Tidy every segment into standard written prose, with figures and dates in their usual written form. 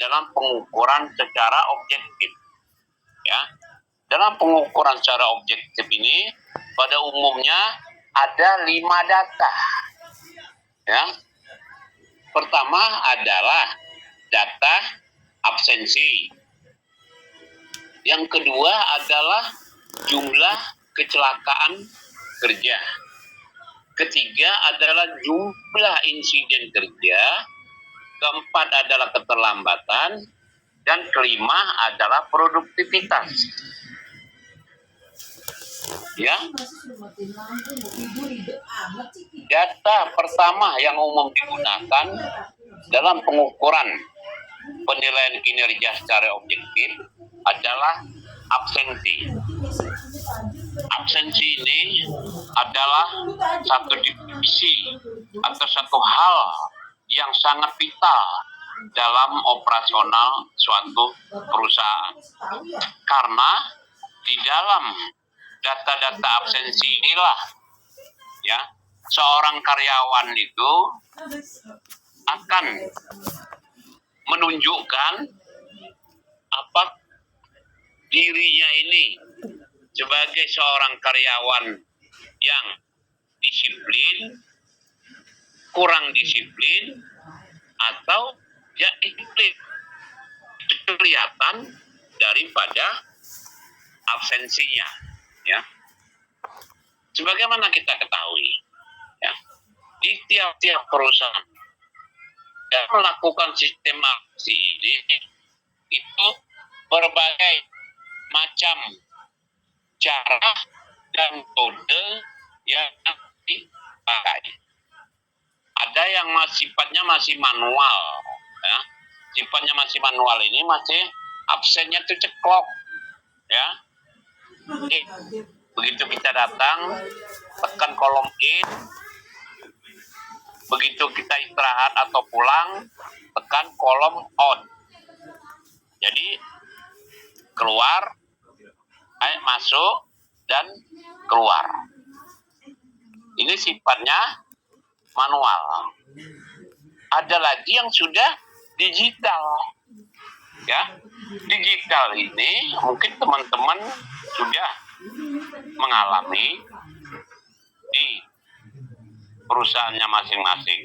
dalam pengukuran secara objektif. Ya, dalam pengukuran secara objektif ini pada umumnya ada 5 data. Ya, pertama adalah data absensi. Yang kedua adalah jumlah kecelakaan kerja. Ketiga adalah jumlah insiden kerja. Keempat adalah keterlambatan. Dan kelima adalah produktivitas. Ya. Data pertama yang umum digunakan dalam pengukuran penilaian kinerja secara objektif adalah absensi. Absensi ini adalah satu divisi atau satu hal yang sangat vital dalam operasional suatu perusahaan. Karena di dalam data-data absensi inilah ya seorang karyawan itu akan menunjukkan apa dirinya ini sebagai seorang karyawan yang disiplin, kurang disiplin, atau ya disiplin. Itu kelihatan daripada absensinya. Ya, sebagaimana kita ketahui, ya, di tiap-tiap perusahaan yang melakukan sistem absensi ini itu berbagai macam cara dan metode yang dipakai. Ada yang sifatnya masih manual, ya. Sifatnya masih manual ini masih absennya itu ceklok, ya. Jadi, begitu kita datang, tekan kolom in. Begitu kita istirahat atau pulang, tekan kolom out. Jadi keluar, masuk dan keluar. Ini sifatnya manual. Ada lagi yang sudah digital. Ya, digital ini mungkin teman-teman sudah mengalami di perusahaannya masing-masing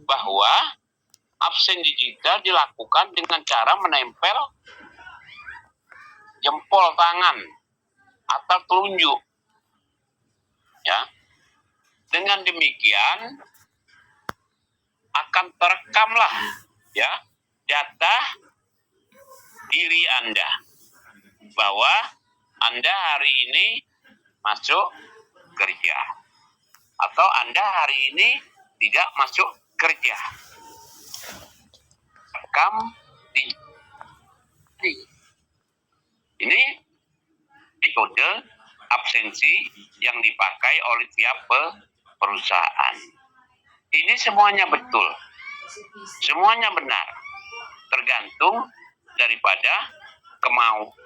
bahwa absen digital dilakukan dengan cara menempel jempol tangan atau telunjuk. Ya, dengan demikian akan terekamlah ya data diri Anda bahwa Anda hari ini masuk kerja atau Anda hari ini tidak masuk kerja. Rekam di ini metode absensi yang dipakai oleh tiap perusahaan. Ini semuanya betul, semuanya benar, tergantung daripada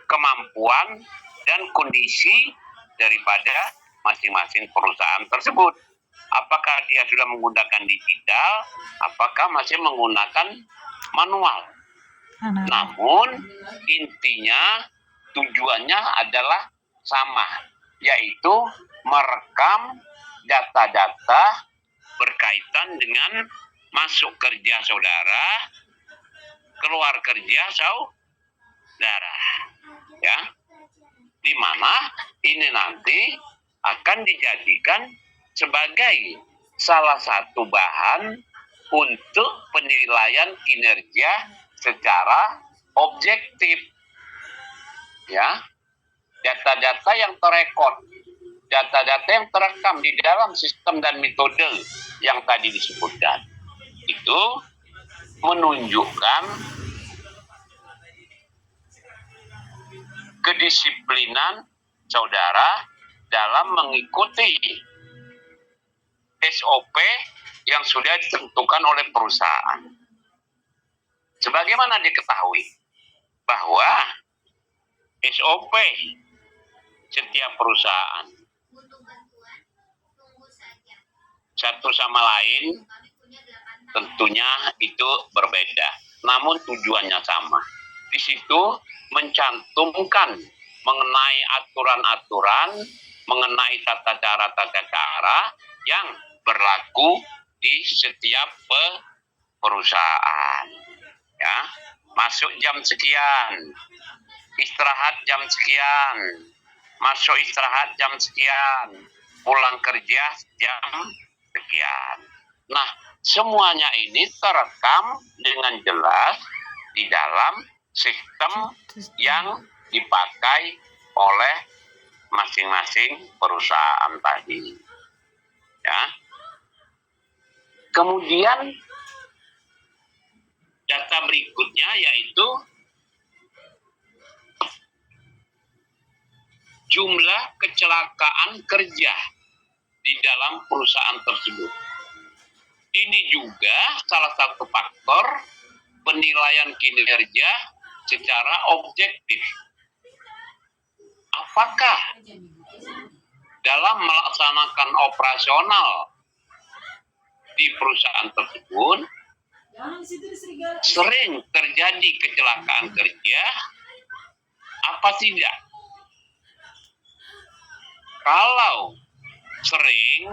kemampuan dan kondisi daripada masing-masing perusahaan tersebut. Apakah dia sudah menggunakan digital, apakah masih menggunakan manual. Namun intinya tujuannya adalah sama, yaitu merekam data-data berkaitan dengan masuk kerja saudara, keluar kerja saudara, ya, di mana ini nanti akan dijadikan sebagai salah satu bahan untuk penilaian kinerja secara objektif, ya. Data-data yang terekod, data-data yang terekam di dalam sistem dan metode yang tadi disebutkan itu menunjukkan kedisiplinan saudara dalam mengikuti SOP yang sudah ditentukan oleh perusahaan. Sebagaimana diketahui bahwa SOP setiap perusahaan satu sama lain tentunya itu berbeda. namun tujuannya sama. Di situ mencantumkan mengenai aturan-aturan, mengenai tata cara yang berlaku di setiap perusahaan. Ya, masuk jam sekian, istirahat jam sekian, masuk istirahat jam sekian, pulang kerja jam sekian. Nah, semuanya ini terekam dengan jelas di dalam sistem yang dipakai oleh masing-masing perusahaan tadi. Ya. Kemudian data berikutnya yaitu jumlah kecelakaan kerja di dalam perusahaan tersebut. Ini juga salah satu faktor penilaian kinerja secara objektif. Apakah dalam melaksanakan operasional di perusahaan tersebut sering terjadi kecelakaan kerja apa tidak? Kalau sering,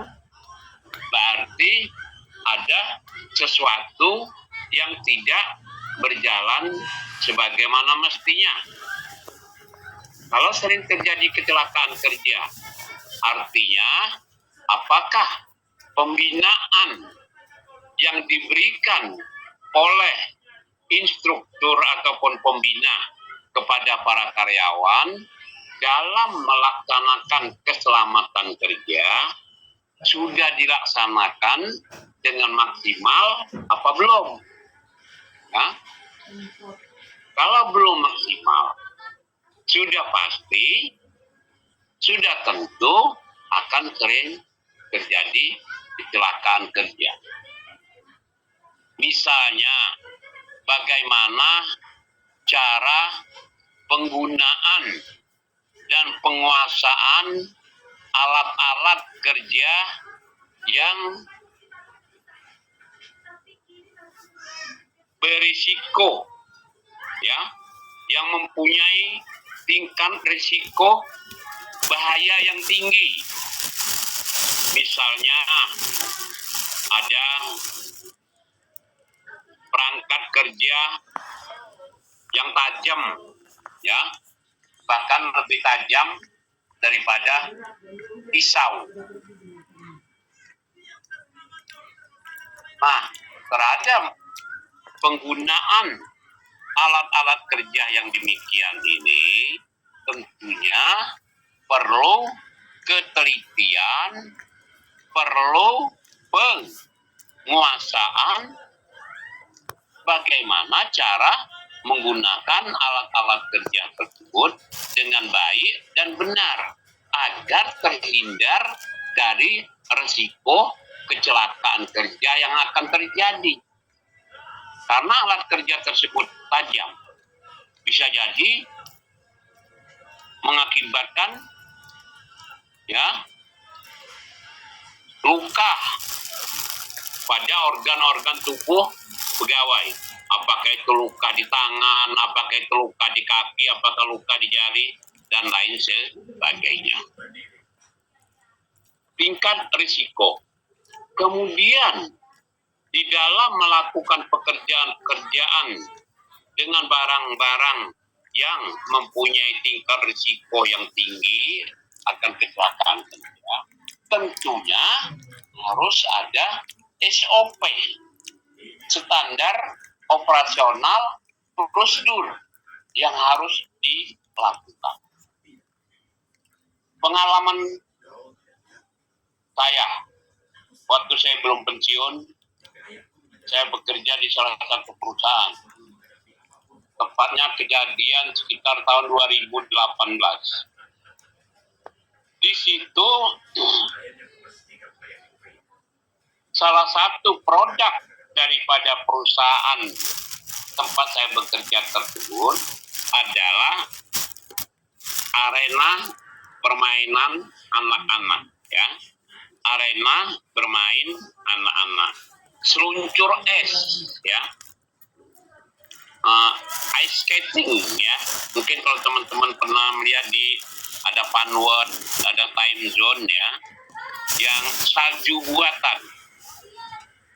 berarti ada sesuatu yang tidak berjalan sebagaimana mestinya. Kalau sering terjadi kecelakaan kerja, artinya apakah pembinaan yang diberikan oleh instruktur ataupun pembina kepada para karyawan dalam melaksanakan keselamatan kerja sudah dilaksanakan dengan maksimal apa belum? Ya? Kalau belum maksimal, sudah pasti, sudah tentu akan sering terjadi kecelakaan kerja. Misalnya, bagaimana cara penggunaan dan penguasaan alat-alat kerja yang berisiko, ya, yang mempunyai tingkat risiko bahaya yang tinggi. Misalnya ada perangkat kerja yang tajam, ya, bahkan lebih tajam daripada pisau. Nah, terhadap penggunaan alat-alat kerja yang demikian ini tentunya perlu ketelitian, perlu penguasaan bagaimana cara menggunakan alat-alat kerja tersebut dengan baik dan benar agar terhindar dari risiko kecelakaan kerja yang akan terjadi. Karena alat kerja tersebut tajam, bisa jadi mengakibatkan luka pada organ-organ tubuh pegawai. Apakah itu luka di tangan, apakah itu luka di kaki, apakah luka di jari, dan lain sebagainya. Tingkat risiko. Kemudian, di dalam melakukan pekerjaan dengan barang-barang yang mempunyai tingkat risiko yang tinggi akan kecelakaan kerja, tentunya harus ada SOP, standar operasional prosedur yang harus dilakukan. Pengalaman saya, waktu saya belum pensiun, saya bekerja di salah satu perusahaan. Tepatnya kejadian sekitar tahun 2018. Di situ salah satu produk daripada perusahaan tempat saya bekerja tersebut adalah arena permainan anak-anak, ya. Arena bermain anak-anak. Seluncur es, ya. ice skating ya. Mungkin kalau teman-teman pernah melihat ada Funworld, ada Time Zone ya, yang salju buatan,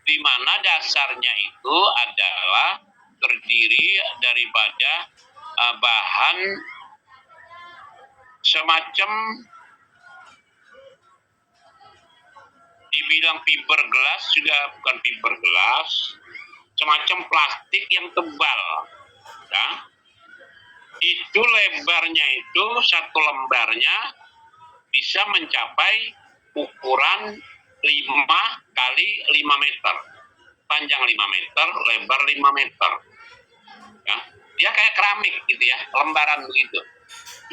di mana dasarnya itu adalah terdiri daripada bahan semacam dibilang fiberglass, juga bukan fiberglass, semacam plastik yang tebal ya. Itu lebarnya itu satu lembarnya bisa mencapai ukuran 5 kali 5 meter, panjang 5 meter, lebar 5 meter ya. Dia kayak keramik gitu ya, lembaran begitu.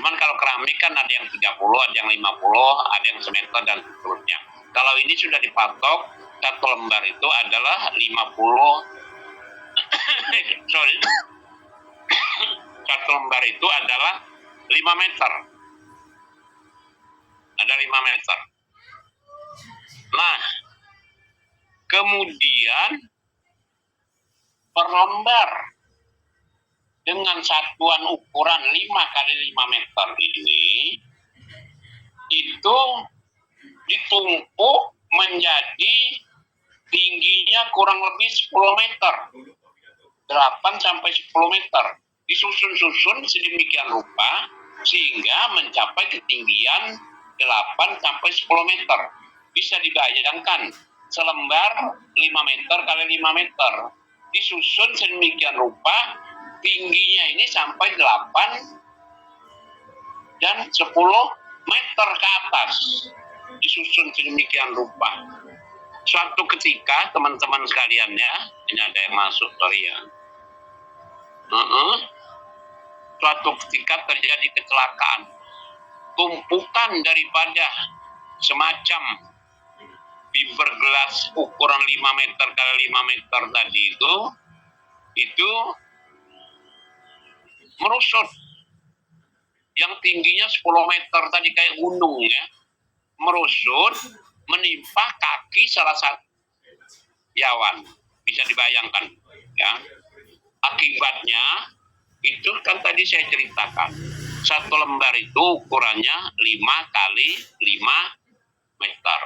Cuman kalau keramik kan ada yang 30, ada yang 50, ada yang semeter dan seterusnya. Kalau ini sudah dipatok, satu lembar itu adalah 50 sorry satu lembar itu adalah 5 meter. Ada 5 meter. Nah, kemudian per lembar dengan satuan ukuran 5 kali 5 meter ini itu ditumpuk menjadi tingginya kurang lebih 10 meter. 8 sampai 10 meter. Disusun-susun sedemikian rupa sehingga mencapai ketinggian 8 sampai 10 meter. Bisa dibayangkan selembar 5 meter kali 5 meter. Disusun sedemikian rupa tingginya ini sampai 8 dan 10 meter ke atas. Disusun sedemikian rupa. Suatu ketika teman-teman sekalian ya, ini ada yang masuk, sorry ya. Suatu ketika terjadi kecelakaan. Tumpukan daripada semacam fiberglass ukuran 5 meter kali 5 meter tadi itu merusut. Yang tingginya 10 meter tadi kayak gunung ya. Merusut, menimpa kaki salah satu karyawan. Bisa dibayangkan ya. Akibatnya itu kan tadi saya ceritakan, satu lembar itu ukurannya 5 kali 5 meter.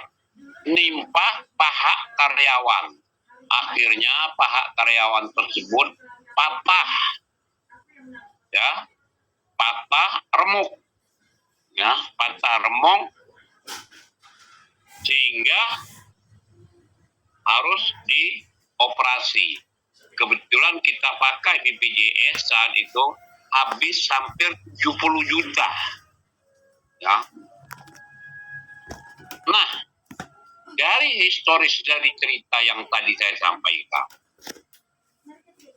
Nimpa paha karyawan. Akhirnya paha karyawan tersebut patah. Ya. Patah remuk. Ya, patah remuk sehingga harus dioperasi. Kebetulan kita pakai BPJS saat itu habis hampir 70 juta. Ya. Nah, dari historis dari cerita yang tadi saya sampaikan,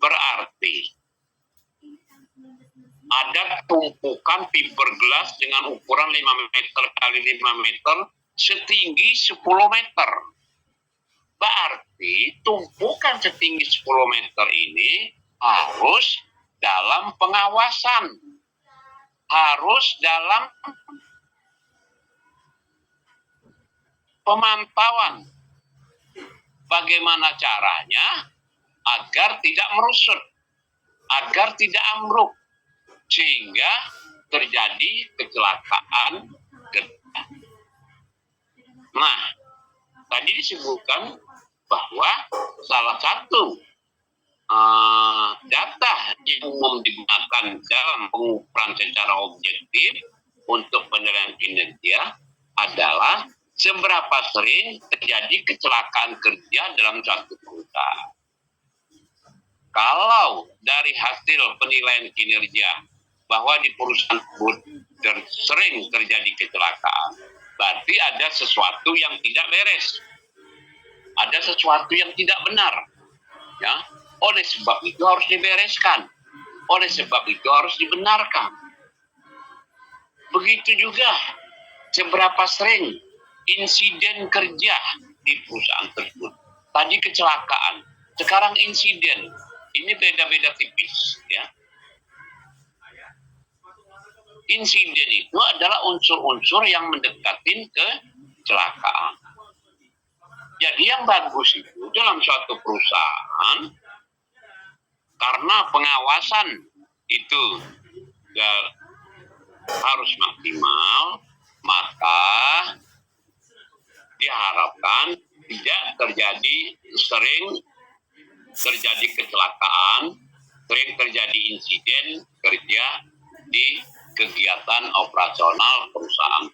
berarti ada tumpukan fiberglass dengan ukuran 5 meter kali 5 meter setinggi 10 meter. Berarti tumpukan setinggi 10 meter ini harus dalam pengawasan. Harus dalam pemantauan. Bagaimana caranya agar tidak merusut, agar tidak ambruk, sehingga terjadi kecelakaan. Nah, tadi disebutkan bahwa salah satu data yang umum digunakan dalam pengukuran secara objektif untuk penilaian kinerja adalah seberapa sering terjadi kecelakaan kerja dalam suatu perusahaan. Kalau dari hasil penilaian kinerja bahwa di perusahaan tersebut sering terjadi kecelakaan, berarti ada sesuatu yang tidak beres. Ada sesuatu yang tidak benar. Ya. Oleh sebab itu harus dibereskan. Oleh sebab itu harus dibenarkan. Begitu juga seberapa sering insiden kerja di perusahaan tersebut. Tadi kecelakaan, sekarang insiden. Ini beda-beda tipis, ya. Insiden itu adalah unsur-unsur yang mendekatin kecelakaan. Jadi yang bagus itu dalam suatu perusahaan, Karena pengawasan itu harus maksimal, maka diharapkan tidak sering terjadi kecelakaan, sering terjadi insiden kerja di kegiatan operasional perusahaan.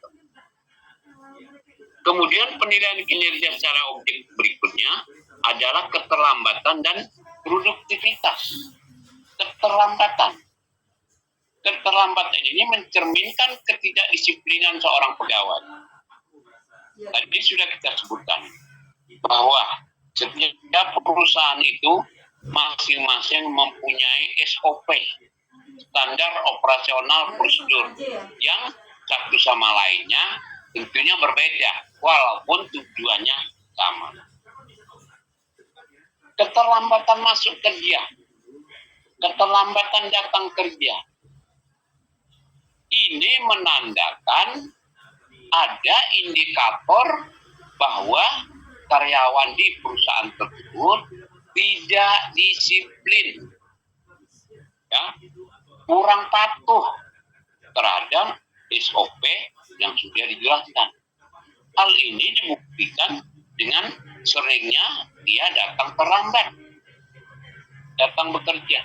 Kemudian penilaian kinerja secara objektif berikutnya adalah keterlambatan dan produktivitas. Keterlambatan ini mencerminkan ketidakdisiplinan seorang pegawai. Tadi sudah kita sebutkan bahwa setiap perusahaan itu masing-masing mempunyai SOP, standar operasional prosedur, yang satu sama lainnya tentunya berbeda, walaupun tujuannya sama. Keterlambatan masuk kerja, keterlambatan datang kerja, ini menandakan ada indikator bahwa karyawan di perusahaan tersebut tidak disiplin, ya, kurang patuh terhadap SOP yang sudah dijelaskan. Hal ini dibuktikan dengan seringnya dia datang terlambat, datang bekerja.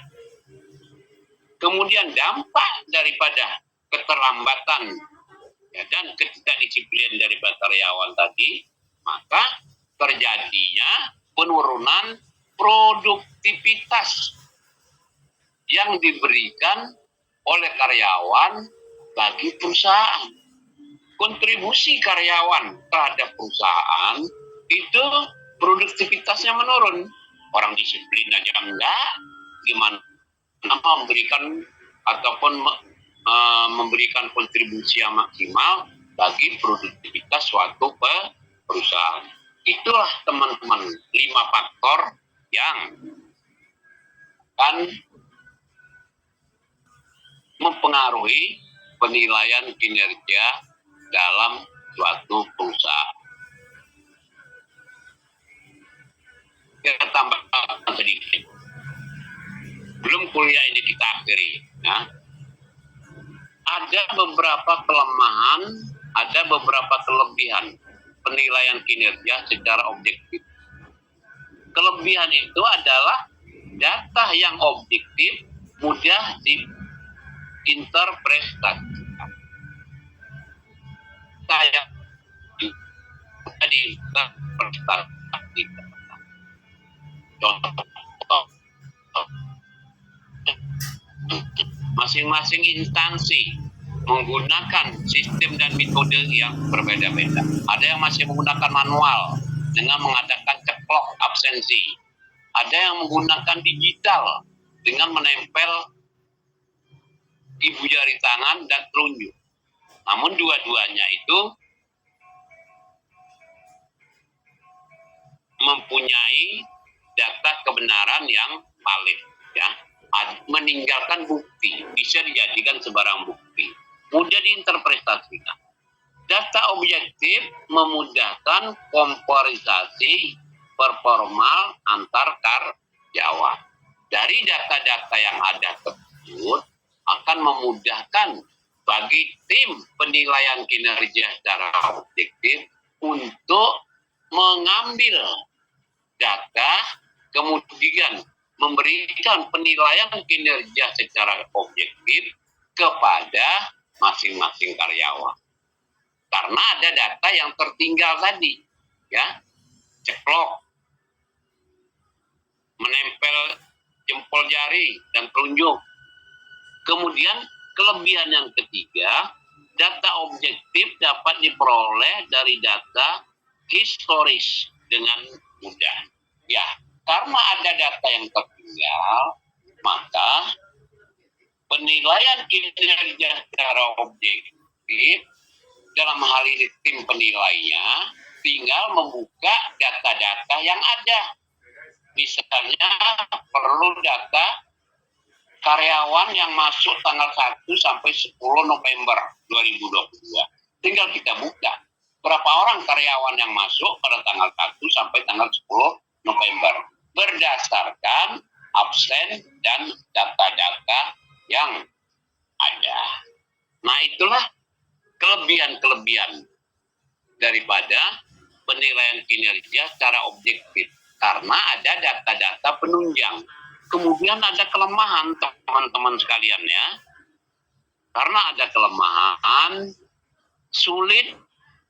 Kemudian dampak daripada keterlambatan dan ketidakdisiplinan dari karyawan tadi, maka terjadinya penurunan produktivitas yang diberikan oleh karyawan bagi perusahaan. Kontribusi karyawan terhadap perusahaan itu produktivitasnya menurun. Orang disiplin aja enggak, gimana memberikan ataupun memberikan kontribusi yang maksimal bagi produktivitas suatu perusahaan. Itulah teman-teman 5 faktor yang akan mempengaruhi penilaian kinerja dalam suatu perusahaan. Kita tambahkan sedikit. Belum kuliah ini kita akhiri. Ya. Ada beberapa kelemahan, ada beberapa kelebihan penilaian kinerja secara objektif. Kelebihan itu adalah data yang objektif mudah diinterpretasikan. Kayak diinterpretasikan. Contoh, masing-masing instansi menggunakan sistem dan metode yang berbeda-beda. Ada yang masih menggunakan manual dengan mengadakan ceklok absensi. Ada yang menggunakan digital dengan menempel ibu jari tangan dan telunjuk. Namun dua-duanya itu mempunyai data kebenaran yang valid, ya. Meninggalkan bukti, bisa dijadikan sebarang bukti, mudah diinterpretasikan. Data objektif memudahkan komparasi performa antar karyawan. Dari data-data yang ada tersebut akan memudahkan bagi tim penilaian kinerja secara objektif untuk mengambil data, kemudian memberikan penilaian kinerja secara objektif kepada masing-masing karyawan. Karena ada data yang tertinggal tadi, ya, ceklok, menempel jempol jari dan telunjuk. Kemudian kelebihan yang ketiga, data objektif dapat diperoleh dari data historis dengan mudah. Ya, karena ada data yang tertinggal, maka penilaian kinerja secara objektif dalam hal ini tim penilainya tinggal membuka data-data yang ada. Misalnya perlu data karyawan yang masuk tanggal 1 sampai 10 November 2022. Tinggal kita buka berapa orang karyawan yang masuk pada tanggal 1 sampai tanggal 10 November berdasarkan absen, dan data-data yang ada. Nah, itulah kelebihan-kelebihan daripada penilaian kinerja secara objektif. Karena ada data-data penunjang. Kemudian ada kelemahan, teman-teman sekalian ya. Karena ada kelemahan, sulit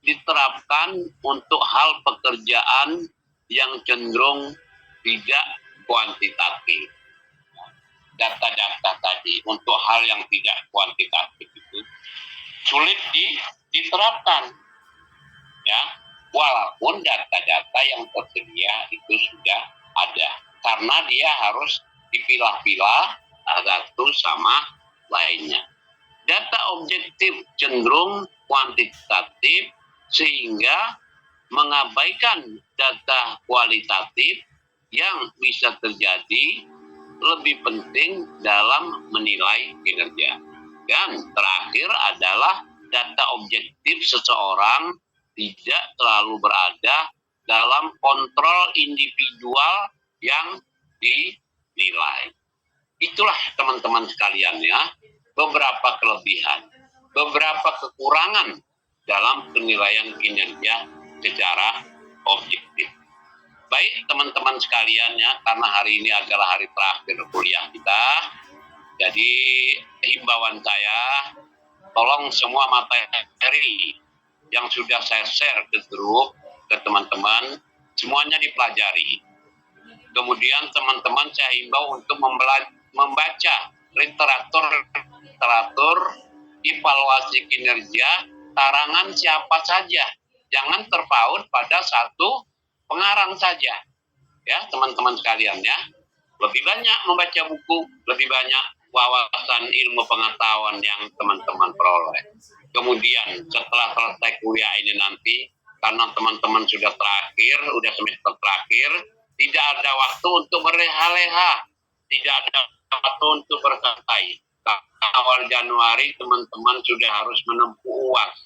diterapkan untuk hal pekerjaan yang cenderung tidak kuantitatif. Data-data tadi untuk hal yang tidak kuantitatif itu sulit diterapkan, ya, walaupun data-data yang tersedia itu sudah ada, karena dia harus dipilah-pilah satu sama lainnya. Data objektif cenderung kuantitatif sehingga mengabaikan data kualitatif yang bisa terjadi lebih penting dalam menilai kinerja. Dan terakhir adalah data objektif seseorang tidak selalu berada dalam kontrol individual yang dinilai. Itulah teman-teman sekalian ya, beberapa kelebihan, beberapa kekurangan dalam penilaian kinerja secara objektif. Baik teman-teman sekalian ya, karena hari ini adalah hari terakhir kuliah kita, jadi himbauan saya, tolong semua materi yang sudah saya share ke grup, ke teman-teman, semuanya dipelajari. Kemudian teman-teman saya himbau untuk membaca literatur evaluasi kinerja karangan siapa saja. Jangan terpaut pada satu pengarang saja. Ya, teman-teman sekalian ya. Lebih banyak membaca buku, lebih banyak wawasan ilmu pengetahuan yang teman-teman peroleh. Kemudian setelah selesai kuliah ini nanti, karena teman-teman sudah semester terakhir, tidak ada waktu untuk berleha-leha, tidak ada waktu untuk bersantai. Awal Januari teman-teman sudah harus menempuh UAS.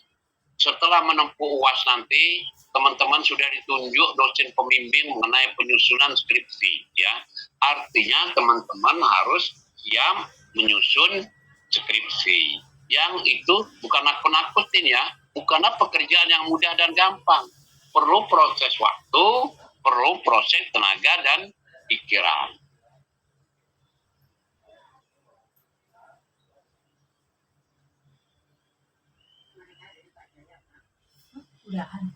Setelah menempuh UAS nanti, teman-teman sudah ditunjuk dosen pembimbing mengenai penyusunan skripsi, ya. Artinya teman-teman harus siap menyusun skripsi. Yang itu bukan nakut-nakutin ya, bukanlah pekerjaan yang mudah dan gampang. Perlu proses waktu, perlu proses tenaga dan pikiran. Udahan.